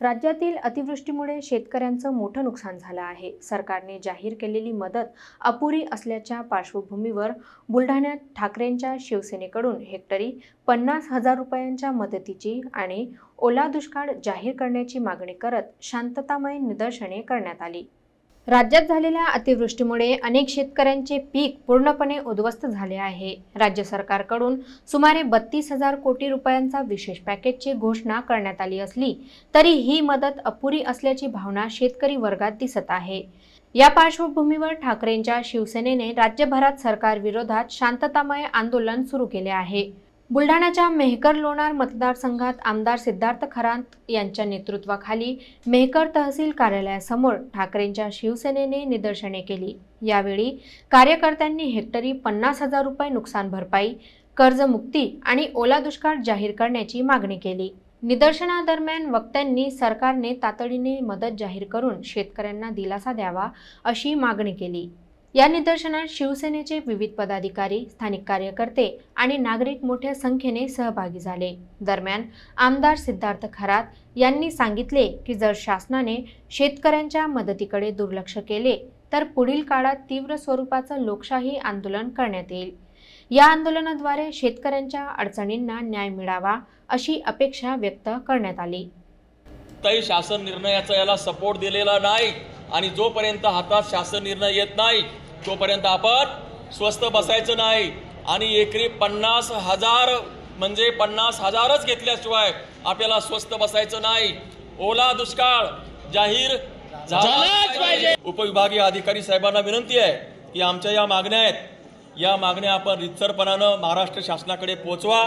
राज्यातील अतिवृष्टीमुळे शेतकऱ्यांचं मोठं नुकसान झालं आहे। सरकारने जाहीर केलेली मदत अपुरी असल्याच्या पार्श्वभूमीवर बुलढाण्यात ठाकरेंच्या शिवसेनेकडून हेक्टरी 50,000 रुपयांच्या मदतीची आणि ओला दुष्काळ जाहीर करण्याची मागणी करत शांततामय निदर्शने करण्यात आली। राज्यात झालेल्या अतिवृष्टीमुळे अनेक शेतकऱ्यांचे पीक पूर्णपणे उद्ध्वस्त झाले आहे। राज्य सरकारकडून सुमारे 32,000 कोटी रुपयांचा विशेष पॅकेजची घोषणा करण्यात आली असली तरी ही मदत अपुरी असल्याची भावना शेतकरी वर्गात दिसत आहे। या पार्श्वभूमीवर ठाकरेंच्या शिवसेनेने राज्यभरात सरकारविरोधात शांततामय आंदोलन सुरू केले आहे। बुलढाण्याच्या मेहकर लोणार मतदारसंघात आमदार सिद्धार्थ खरात यांच्या नेतृत्वाखाली मेहकर तहसील कार्यालयासमोर ठाकरेंच्या शिवसेनेने निदर्शने केली। यावेळी कार्यकर्त्यांनी हेक्टरी 50,000 रुपये नुकसान भरपाई, कर्जमुक्ती आणि ओला दुष्काळ जाहीर करण्याची मागणी केली। निदर्शनादरम्यान वक्त्यांनी सरकारने तातडीने मदत जाहीर करून शेतकऱ्यांना दिलासा द्यावा अशी मागणी केली। या निदर्शनात शिवसेनेचे विविध पदाधिकारी, स्थानिक कार्यकर्ते आणि नागरिक मोठ्या संख्येने सहभागी झाले। दरम्यान आमदार सिद्धार्थ खरात यांनी सांगितले की जर शासनाने शेतकऱ्यांच्या मदतीकडे दुर्लक्ष केले तर पुढील काळात तीव्र स्वरूपाचं लोकशाही आंदोलन करण्यात येईल। या आंदोलनाद्वारे शेतकऱ्यांच्या अडचणींना न्याय मिळावा अशी अपेक्षा व्यक्त करण्यात आली। तरी शासन निर्णयाचा याला सपोर्ट दिलेला नाही आणि जोपर्यंत हातात शासन निर्णय येत नाही तोपर्यंत आपण स्वस्थ बसायचं नाही आणि एकरी 50,000 म्हणजे 50,000च घेतल्याशिवाय आपल्याला स्वस्थ बसायचं नाही। ओला दुष्काळ जाहीर झालाच पाहिजे। उपविभागीय अधिकारी साहेबांना विनंती आहे की आमच्या या मागण्या आहेत, या मागण्या आपण रितसरपणाने महाराष्ट्र शासनाकडे पोहोचवा।